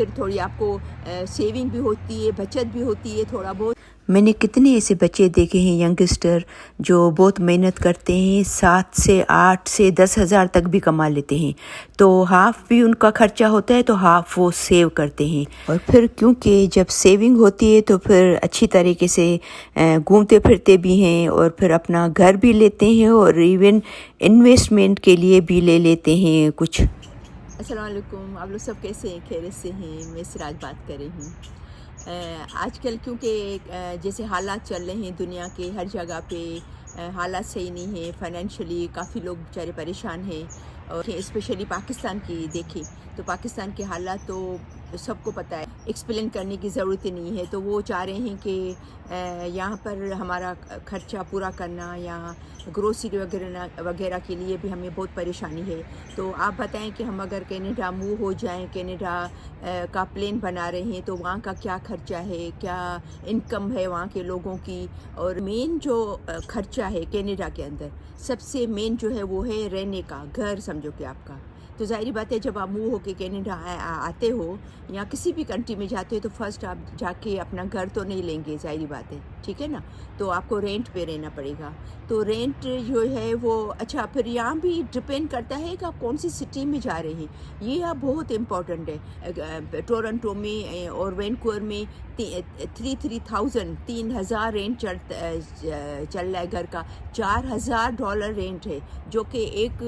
پھر تھوڑی آپ کو سیونگ بھی ہوتی ہے، بچت بھی ہوتی ہے تھوڑا بہت۔ میں نے کتنے ایسے بچے دیکھے ہیں ینگسٹر جو بہت محنت کرتے ہیں، 7 سے 8 سے 10 ہزار تک بھی کما لیتے ہیں، تو ہاف بھی ان کا خرچہ ہوتا ہے تو ہاف وہ سیو کرتے ہیں، اور پھر کیونکہ جب سیونگ ہوتی ہے تو پھر اچھی طریقے سے گھومتے پھرتے بھی ہیں، اور پھر اپنا گھر بھی لیتے ہیں، اور ایون انویسٹمنٹ کے لیے بھی لے لیتے ہیں کچھ۔ السلام علیکم، آپ لوگ سب کیسے ہیں؟ خیریت سے ہیں؟ میں سراج بات کر رہی ہوں۔ آج کل کیونکہ جیسے حالات چل رہے ہیں دنیا کے ہر جگہ پہ، حالات صحیح نہیں ہیں، فائنینشلی کافی لوگ بیچارے پریشان ہیں، اور اسپیشلی پاکستان کی دیکھیں تو پاکستان کے حالات تو سب کو پتہ ہے، ایکسپلین کرنے کی ضرورت ہی نہیں ہے۔ تو وہ چاہ رہے ہیں کہ یہاں پر ہمارا خرچہ پورا کرنا، یا گروسری وغیرہ کے لیے بھی ہمیں بہت پریشانی ہے۔ تو آپ بتائیں کہ ہم اگر کینیڈا موو ہو جائیں، کینیڈا کا پلین بنا رہے ہیں، تو وہاں کا کیا خرچہ ہے، کیا انکم ہے وہاں کے لوگوں کی، اور مین جو خرچہ ہے کینیڈا کے اندر سب سے مین جو ہے وہ ہے رہنے کا گھر، سمجھو کہ آپ کا۔ تو ظاہری بات ہے جب آپ موو ہو کے کینیڈا آتے ہو یا کسی بھی کنٹری میں جاتے ہو تو فرسٹ آپ جا کے اپنا گھر تو نہیں لیں گے، ظاہری بات ہے، ٹھیک ہے نا؟ تو آپ کو رینٹ پہ رہنا پڑے گا۔ تو رینٹ جو ہے وہ اچھا، پھر یہاں بھی ڈپینڈ کرتا ہے کہ آپ کون سی سٹی میں جا رہے ہیں، یہ اب بہت امپورٹنٹ ہے۔ ٹورنٹو میں اور وینکوور میں 3,000 رینٹ چل رہا ہے گھر کا، $4,000 رینٹ ہے، جو کہ ایک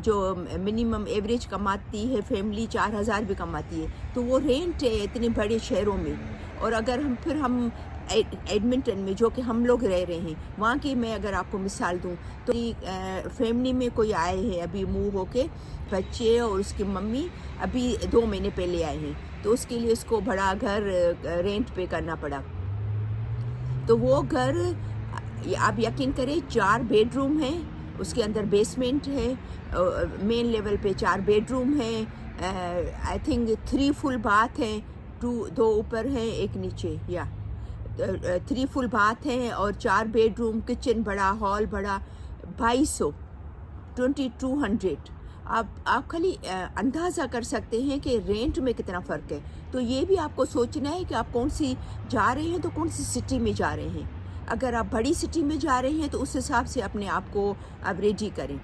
جو منیمم ایوریج کماتی ہے فیملی 4,000 بھی کماتی ہے، تو وہ رینٹ ہے اتنے بڑے شہروں میں۔ اور اگر ہم ایڈمنٹن میں جو کہ ہم لوگ رہ رہے ہیں وہاں کی میں اگر آپ کو مثال دوں تو فیملی میں کوئی آئے ہیں ابھی موو ہو کے، بچے اور اس کی ممی ابھی 2 مہینے پہلے آئے ہیں، تو اس کے لیے اس کو بڑا گھر رینٹ پہ کرنا پڑا۔ تو وہ گھر آپ یقین کریں 4 بیڈ روم ہے، اس کے اندر بیسمنٹ ہے، مین لیول پہ 4 بیڈ روم ہے، آئی تھنک 3 فل باتھ ہیں، 2 اوپر ہیں 1 نیچے، یا 3 فل باتھ ہیں، اور 4 بیڈ روم، کچن بڑا، ہال بڑا، 2200۔ آپ خالی اندازہ کر سکتے ہیں کہ رینٹ میں کتنا فرق ہے۔ تو یہ بھی آپ کو سوچنا ہے کہ آپ کون سی جا رہے ہیں، تو کون سی سٹی میں جا رہے ہیں۔ اگر آپ بڑی سٹی میں جا رہے ہیں تو اس حساب سے اپنے آپ کو آپ ریڈی کریں،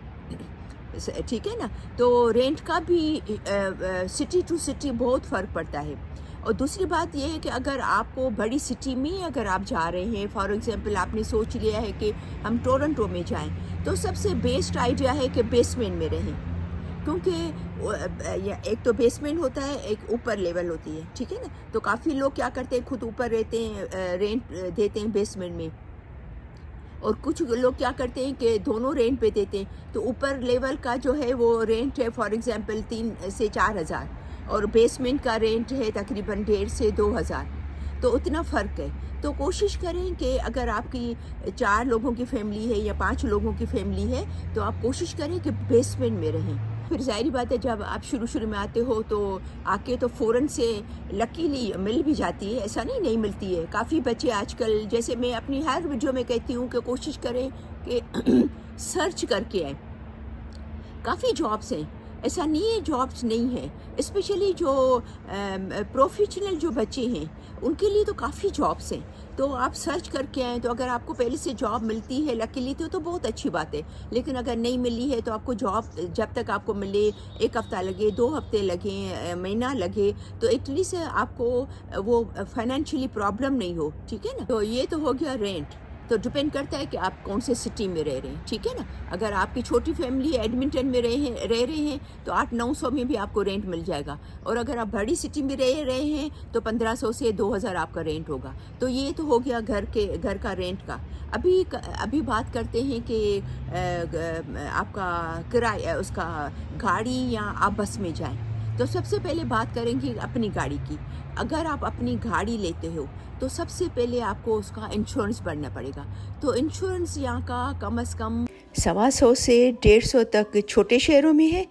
ٹھیک ہے نا؟ تو رینٹ کا بھی سٹی ٹو سٹی بہت فرق پڑتا ہے۔ اور دوسری بات یہ ہے کہ اگر آپ کو بڑی سٹی میں اگر آپ جا رہے ہیں، فار ایگزامپل آپ نے سوچ لیا ہے کہ ہم ٹورنٹو میں جائیں، تو سب سے بیسٹ آئیڈیا ہے کہ بیسمنٹ میں رہیں، کیونکہ ایک تو بیسمنٹ ہوتا ہے، ایک اوپر لیول ہوتی ہے، ٹھیک ہے نا؟ تو کافی لوگ کیا کرتے ہیں، خود اوپر رہتے ہیں، رینٹ دیتے ہیں بیسمنٹ میں، اور کچھ لوگ کیا کرتے ہیں کہ دونوں رینٹ پہ دیتے ہیں۔ تو اوپر لیول کا جو ہے وہ رینٹ ہے فار ایگزامپل 3 سے 4,000، اور بیسمنٹ کا رینٹ ہے تقریباً 1,500 سے 2,000، تو اتنا فرق ہے۔ تو کوشش کریں کہ اگر آپ کی 4 لوگوں کی فیملی ہے یا 5 لوگوں کی فیملی ہے تو آپ کوشش کریں کہ بیسمنٹ میں رہیں۔ پھر ظاہری بات ہے جب آپ شروع میں آتے ہو تو آ کے تو فوراً سے لکیلی مل بھی جاتی ہے، ایسا نہیں ملتی ہے۔ کافی بچے آج کل، جیسے میں اپنی ہر ویڈیو میں کہتی ہوں کہ کوشش کریں کہ سرچ کر کے آئیں۔ کافی جابس ہیں، ایسا نہیں ہے جابس نہیں ہیں، اسپیشلی جو پروفیشنل جو بچے ہیں ان کے لیے تو کافی جابس ہیں۔ تو آپ سرچ کر کے آئیں، تو اگر آپ کو پہلے سے جاب ملتی ہے لکیلی تو بہت اچھی بات ہے، لیکن اگر نہیں ملی ہے تو آپ کو جاب جب تک آپ کو ملے 1 ہفتہ لگے، 2 ہفتے لگیں، مہینہ لگے، تو ایٹ لیسٹ آپ کو وہ فائنینشلی پرابلم نہیں ہو، ٹھیک ہے نا؟ تو یہ تو ہو گیا رینٹ۔ تو ڈپینڈ کرتا ہے کہ آپ کون سے سٹی میں رہ رہے ہیں، ٹھیک ہے نا؟ اگر آپ کی چھوٹی فیملی ایڈمنٹن میں رہ رہے ہیں تو 800-900 میں بھی آپ کو رینٹ مل جائے گا، اور اگر آپ بڑی سٹی میں رہ رہے ہیں تو 1,500 سے 2,000 آپ کا رینٹ ہوگا۔ تو یہ تو ہو گیا گھر کا رینٹ کا۔ ابھی بات کرتے ہیں کہ آپ کا کرایہ، اس کا گاڑی یا آپ بس میں جائیں، تو سب سے پہلے بات کریں گے اپنی گاڑی کی۔ اگر آپ اپنی گاڑی لیتے ہو تو سب سے پہلے آپ کو اس کا انشورنس بھرنا پڑے گا۔ تو انشورنس یہاں کا کم از کم 100 سے 150 تک چھوٹے شہروں میں ہے،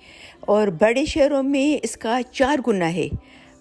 اور بڑے شہروں میں اس کا 4 گنا ہے۔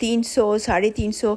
300 350,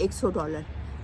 $100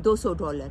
$200,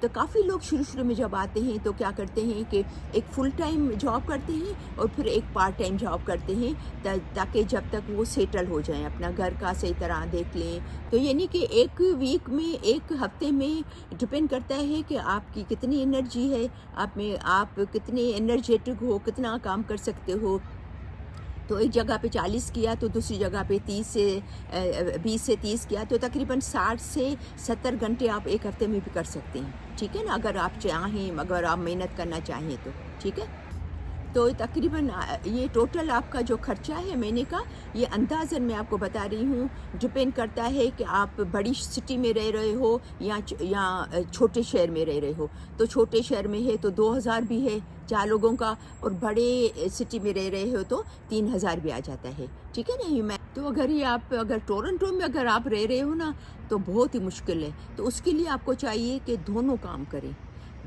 تو کافی لوگ شروع میں جب آتے ہیں تو کیا کرتے ہیں کہ ایک فل ٹائم جاب کرتے ہیں اور پھر ایک پارٹ ٹائم جاب کرتے ہیں تاکہ جب تک وہ سیٹل ہو جائیں, اپنا گھر کا صحیح طرح دیکھ لیں. تو یعنی کہ ایک ویک میں, ایک ہفتے میں ڈپینڈ کرتا ہے کہ آپ کی کتنی انرجی ہے, آپ کتنے انرجیٹک ہو, کتنا کام کر سکتے ہو. تو ایک جگہ پہ 40 کیا تو دوسری جگہ پہ 20 سے 30 کیا تو تقریباً 60 سے 70 گھنٹے آپ ایک ہفتے میں بھی کر سکتے ہیں. ٹھیک ہے نا, اگر آپ چاہیں, اگر آپ محنت کرنا چاہیں تو. ٹھیک ہے, تو تقریباً یہ ٹوٹل آپ کا جو خرچہ ہے مہینے کا, یہ اندازاً میں آپ کو بتا رہی ہوں, ڈپینڈ کرتا ہے کہ آپ بڑی سٹی میں رہ رہے ہو یا چھوٹے شہر میں رہ رہے ہو. تو چھوٹے شہر میں ہے تو 2000 بھی ہے 4 لوگوں کا, اور بڑے سٹی میں رہ رہے ہو تو 3000 بھی آ جاتا ہے. ٹھیک ہے نا. تو اگر ٹورنٹو میں اگر آپ رہ رہے ہو نا تو بہت ہی مشکل ہے. تو اس کے لیے آپ کو چاہیے کہ دونوں کام کریں.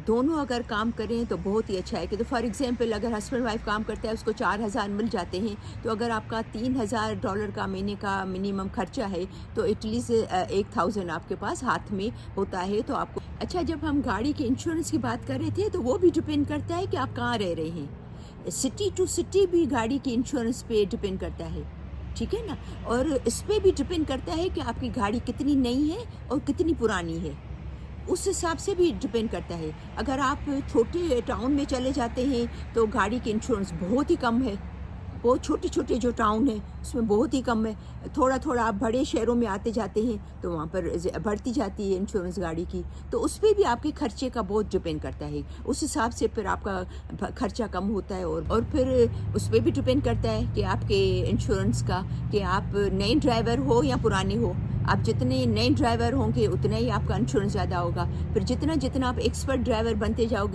دونوں اگر کام کریں تو بہت ہی اچھا ہے. کہ تو فار ایگزامپل اگر ہسبینڈ وائف کام کرتا ہے, اس کو 4000 مل جاتے ہیں, تو اگر آپ کا $3000 کا مہینے کا منیمم خرچہ ہے تو ایٹ لیسٹ 1000 آپ کے پاس ہاتھ میں ہوتا ہے. تو آپ کو اچھا, جب ہم گاڑی کے انشورنس کی بات کر رہے تھے تو وہ بھی ڈپینڈ کرتا ہے کہ آپ کہاں رہ رہے ہیں. سٹی ٹو سٹی بھی گاڑی کے انشورنس پہ ڈپینڈ کرتا ہے. ٹھیک ہے نا, اور اس پہ بھی ڈپینڈ کرتا ہے کہ آپ کی گاڑی کتنی نئی ہے اور کتنی پرانی ہے, اس حساب سے بھی ڈپینڈ کرتا ہے. اگر آپ چھوٹے ٹاؤن میں چلے جاتے ہیں تو گاڑی کے انشورنس بہت ہی کم ہے. بہت چھوٹے جو ٹاؤن ہیں اس میں بہت ہی کم ہے. تھوڑا آپ بڑے شہروں میں آتے جاتے ہیں تو وہاں پر بڑھتی جاتی ہے انشورنس گاڑی کی. تو اس پہ بھی آپ کے خرچے کا بہت ڈپینڈ کرتا ہے. اس حساب سے پھر آپ کا خرچہ کم ہوتا ہے. اور پھر اس پہ بھی ڈپینڈ کرتا ہے کہ آپ کے انشورنس کا, کہ آپ نئے ڈرائیور ہو یا پرانے ہو. آپ جتنے نئے ڈرائیور ہوں گے اتنا ہی آپ کا انشورنس زیادہ ہوگا. پھر جتنا آپ ایکسپرٹ ڈرائیور بنتے جاؤ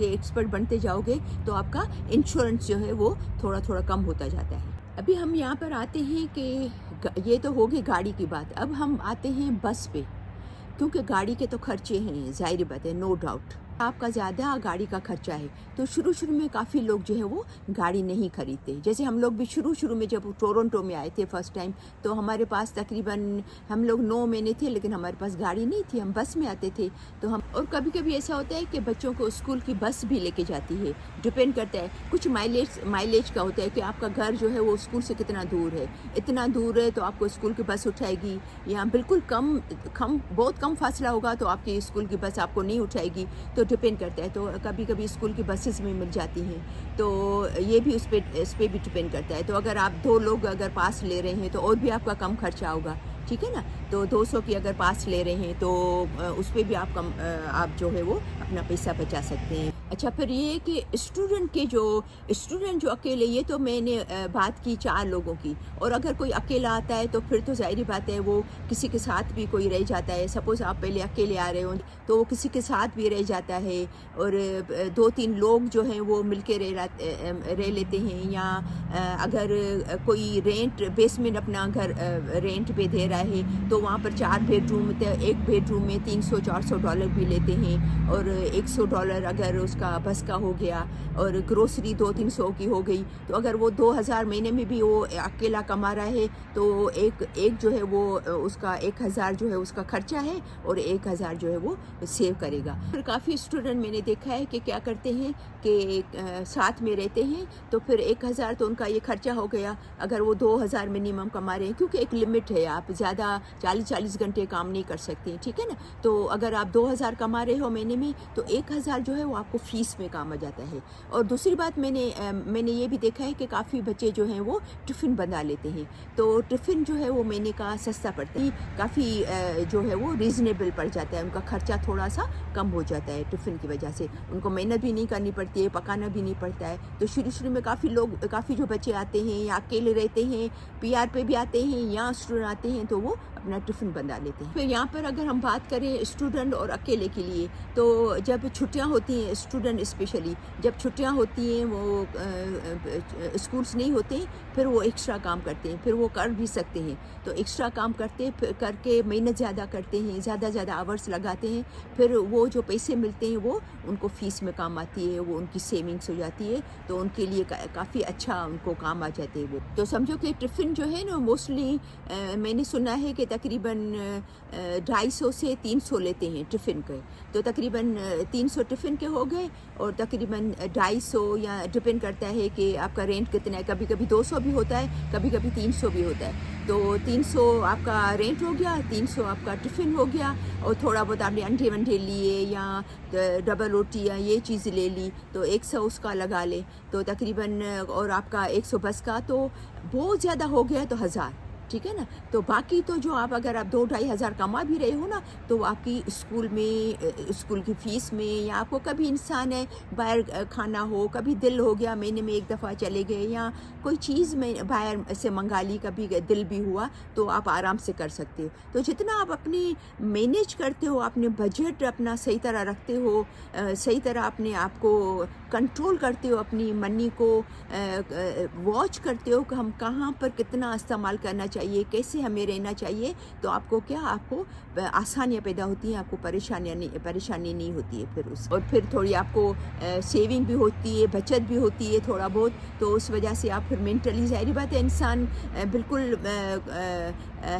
گے تو آپ کا انشورنس جو ہے وہ تھوڑا کم ہوتا جاتا ہے. ابھی ہم یہاں پر آتے ہیں کہ یہ تو ہوگی گاڑی کی بات. اب ہم آتے ہیں بس پہ, کیونکہ گاڑی کے تو خرچے ہیں, ظاہر بات ہے, نو ڈاؤٹ آپ کا زیادہ گاڑی کا خرچہ ہے. تو شروع میں کافی لوگ جو ہے وہ گاڑی نہیں خریدتے. جیسے ہم لوگ بھی شروع میں جب ٹورنٹو میں آئے تھے فرسٹ ٹائم, تو ہمارے پاس تقریباً ہم لوگ 9 مہینے تھے, لیکن ہمارے پاس گاڑی نہیں تھی, ہم بس میں آتے تھے. تو اور کبھی ایسا ہوتا ہے کہ بچوں کو اسکول کی بس بھی لے کے جاتی ہے. ڈپینڈ کرتا ہے, کچھ مائلیج کا ہوتا ہے کہ آپ کا گھر جو ہے وہ اسکول سے کتنا دور ہے. اتنا دور ہے تو آپ کو اسکول کی بس اٹھائے گی, یا بالکل بہت کم فاصلہ ہوگا تو آپ کی اسکول کی بس آپ کو نہیں اٹھائے گی. تو ڈپینڈ کرتا ہے. تو کبھی اسکول کی بسز میں مل جاتی ہیں, تو یہ بھی اس پہ بھی ڈپینڈ کرتا ہے. تو اگر آپ 2 لوگ اگر پاس لے رہے ہیں تو اور بھی آپ کا کم خرچہ ہوگا. ٹھیک ہے نا. تو 200 کی اگر پاس لے رہے ہیں تو اس پہ بھی آپ جو ہے وہ اپنا پیسہ بچا سکتے ہیں. اچھا, پھر یہ کہ اسٹوڈنٹ جو اکیلے, یہ تو میں نے بات کی 4 لوگوں کی. اور اگر کوئی اکیلا آتا ہے تو پھر تو ظاہری بات ہے وہ کسی کے ساتھ بھی کوئی رہ جاتا ہے. سپوز آپ پہلے اکیلے آ رہے ہوں تو وہ کسی کے ساتھ بھی رہ جاتا ہے, اور 2-3 لوگ جو ہیں وہ مل کے رہ لیتے ہیں. یا اگر کوئی بیسمنٹ اپنا گھر رینٹ پہ دے رہا ہے تو وہاں پر 4 بیڈ روم, ایک بیڈ روم میں $300-400 بھی لیتے ہیں, اور $100 اگر اس کا بس کا ہو گیا, اور گروسری 200-300 کی ہو گئی. تو اگر وہ 2000 مہینے میں بھی وہ اکیلا کما رہا ہے تو ایک جو ہے وہ اس کا 1000 جو ہے اس کا خرچہ ہے, اور 1000 جو ہے وہ سیو کرے گا. پھر کافی اسٹوڈنٹ میں نے دیکھا ہے کہ کیا کرتے ہیں کہ ساتھ میں رہتے ہیں, تو پھر 1000 تو ان کا یہ خرچہ ہو گیا. اگر وہ 2000 منیمم کما رہے ہیں, کیونکہ ایک لمٹ ہے, آپ زیادہ 40 گھنٹے کام نہیں کر سکتے. ٹھیک ہے نا. تو اگر آپ 2000 کما رہے ہو مہینے میں تو 1000 جو ہے وہ آپ کو فیس میں کام آ جاتا ہے. اور دوسری بات میں نے یہ بھی دیکھا ہے کہ کافی بچے جو ہیں وہ ٹفن بنا لیتے ہیں. تو ٹفن جو ہے وہ مہینے کا سستا پڑتا ہے, کافی جو ہے وہ ریزنیبل پڑ جاتا ہے. ان کا خرچہ تھوڑا سا کم ہو جاتا ہے ٹفن کی وجہ سے. ان کو محنت بھی نہیں کرنی پڑتی ہے, پکانا بھی نہیں پڑتا ہے. تو شروع میں کافی جو بچے آتے ہیں یا اکیلے رہتے ہیں, PR پہ بھی آتے ہیں یا اسٹوڈنٹ آتے ہیں, تو وہ اپنا ٹفن بنا لیتے ہیں. پھر یہاں پر اگر ہم بات کریں اسٹوڈنٹ اور اکیلے کے لیے, تو جب چھٹیاں ہوتی ہیں, اسٹوڈنٹ اسپیشلی جب چھٹیاں ہوتی ہیں, وہ اسکولس نہیں ہوتے, پھر وہ ایکسٹرا کام کرتے ہیں. پھر وہ کر بھی سکتے ہیں, تو ایکسٹرا کام کر کے محنت زیادہ کرتے ہیں, زیادہ آورس لگاتے ہیں. پھر وہ جو پیسے ملتے ہیں وہ ان کو فیس میں کام آتی ہے, وہ ان کی سیونگس ہو جاتی ہے. تو ان کے لیے کافی اچھا ان کو کام آ جاتے ہیں وہ. تو سمجھو کہ ٹفن جو ہے نا موسٹلی میں نے سنا ہے کہ تقریباً 250 سے 300 لیتے ہیں ٹفن کے، تو تقریباً 300 ٹفن کے ہو گئے اور تقریباً 250 یا ڈپینڈ کرتا ہے کہ آپ کا رینٹ کتنا ہے، کبھی کبھی 200 بھی ہوتا ہے، کبھی کبھی 300 بھی ہوتا ہے، تو 300 آپ کا رینٹ ہو گیا، 300 آپ کا ٹفن ہو گیا، اور تھوڑا بہت آپ نے انڈے ونڈے لیے یا ڈبل روٹی یا یہ چیز لے لی تو 100 اس کا لگا لے، تو تقریباً اور آپ کا 100 بس کا، تو بہت زیادہ ہو گیا تو 1000، ٹھیک ہے نا. تو باقی تو جو آپ اگر آپ 2-2.5 ہزار کما بھی رہے ہو نا، تو آپ کی اسکول میں اسکول کی فیس میں، یا آپ کو کبھی انسان ہے باہر کھانا ہو، کبھی دل ہو گیا مہینے میں ایک دفعہ چلے گئے، یا کوئی چیز میں باہر سے منگا لی، کبھی دل بھی ہوا تو آپ آرام سے کر سکتے ہو. تو جتنا آپ اپنی مینیج کرتے ہو، اپنے بجٹ اپنا صحیح طرح رکھتے ہو، صحیح طرح اپنے آپ کو کنٹرول کرتے ہو، اپنی منی کو واچ کرتے ہو کہ ہم کہاں پر کتنا استعمال کرنا چاہیے، کیسے ہمیں رہنا چاہیے، تو آپ کو کیا، آپ کو آسانیاں پیدا ہوتی ہیں، آپ کو پریشانی نہیں ہوتی ہے پھر اس، اور پھر تھوڑی آپ کو سیونگ بھی ہوتی ہے، بچت بھی ہوتی ہے تھوڑا بہت، تو اس وجہ سے آپ پھر مینٹلی، ظاہری بات ہے انسان بالکل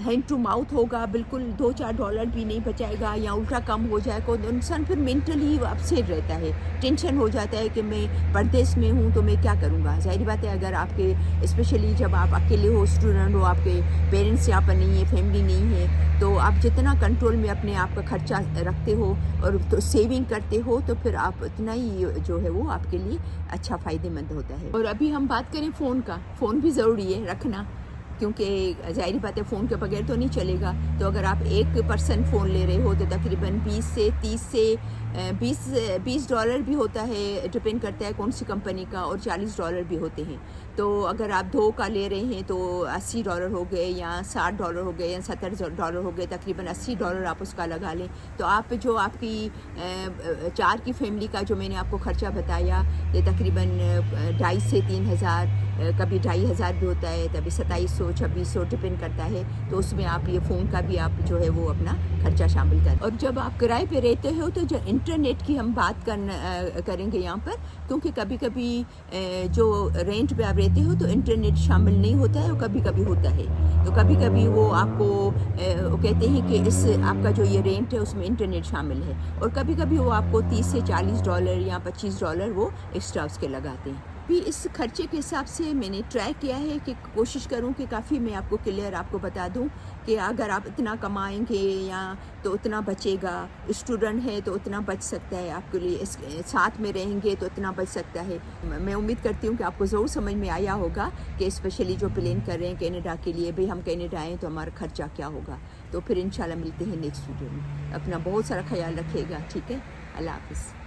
ہینڈ ٹو ماؤتھ ہوگا، بالکل $2-4 بھی نہیں بچائے گا یا الٹا کم ہو جائے گا، تو انسان پھر مینٹلی اپسیٹ رہتا ہے، ٹینشن ہو جاتا ہے کہ میں پردیس میں ہوں تو میں کیا کروں گا. ظاہری بات ہے اگر آپ کے اسپیشلی جب آپ اکیلے ہو، اسٹوڈنٹ ہو، آپ کے پیرنٹس یہاں پر نہیں ہے، فیملی نہیں ہے، تو آپ جتنا کنٹرول میں اپنے آپ کا خرچہ رکھتے ہو اور تو سیونگ کرتے ہو، تو پھر آپ اتنا ہی جو ہے وہ آپ کے لیے اچھا فائدے مند ہوتا ہے. اور ابھی ہم بات کریں فون کا، فون بھی ضروری ہے رکھنا، کیونکہ ظاہری بات ہے فون کے بغیر تو نہیں چلے گا. تو اگر آپ ایک پرسن فون لے رہے ہو تو تقریباً 20 ڈالر بھی ہوتا ہے، ڈپینڈ کرتا ہے کون سی کمپنی کا، اور $40 بھی ہوتے ہیں. تو اگر آپ 2 کا لے رہے ہیں تو $80 ہو گئے، یا $60 ہو گئے، یا $70 ہو گئے، تقریباً $80 آپ اس کا لگا لیں. تو آپ جو آپ کی 4 کی فیملی کا جو میں نے آپ کو خرچہ بتایا، یہ تقریباً 2,500 سے 3,000، کبھی 2,500 بھی ہوتا ہے، کبھی 2,700 2,600 ڈپینڈ کرتا ہے. تو اس میں آپ یہ فون کا بھی آپ جو ہے وہ اپنا خرچہ شامل کریں. اور جب آپ کرائے پہ رہتے ہو تو جو انٹرنیٹ کی ہم بات کریں گے یہاں پر، کیونکہ کبھی کبھی جو رینٹ پہ آپ رہتے ہو تو انٹرنیٹ شامل نہیں ہوتا ہے، اور کبھی کبھی ہوتا ہے. تو کبھی کبھی وہ آپ کو کہتے ہیں کہ اس آپ کا جو یہ رینٹ ہے اس میں انٹرنیٹ شامل ہے، اور کبھی کبھی وہ آپ کو $30 سے $40 یا $25 وہ ایکسٹرا اس کے لگاتے ہیں. بھی اس خرچے کے حساب سے میں نے ٹرائی کیا ہے کہ کوشش کروں کہ کافی میں آپ کو کلیئر آپ کو بتا دوں کہ اگر آپ اتنا کمائیں گے یا تو اتنا بچے گا، اسٹوڈنٹ ہے تو اتنا بچ سکتا ہے آپ کے لیے، اس ساتھ میں رہیں گے تو اتنا بچ سکتا ہے. میں امید کرتی ہوں کہ آپ کو ضرور سمجھ میں آیا ہوگا کہ اسپیشلی جو پلان کر رہے ہیں کینیڈا کے لیے، بھئی ہم کینیڈا آئیں تو ہمارا خرچہ کیا ہوگا. تو پھر انشاءاللہ ملتے ہیں نیکسٹ ویڈیو میں. اپنا بہت سارا خیال رکھیے گا، ٹھیک ہے؟ اللہ حافظ.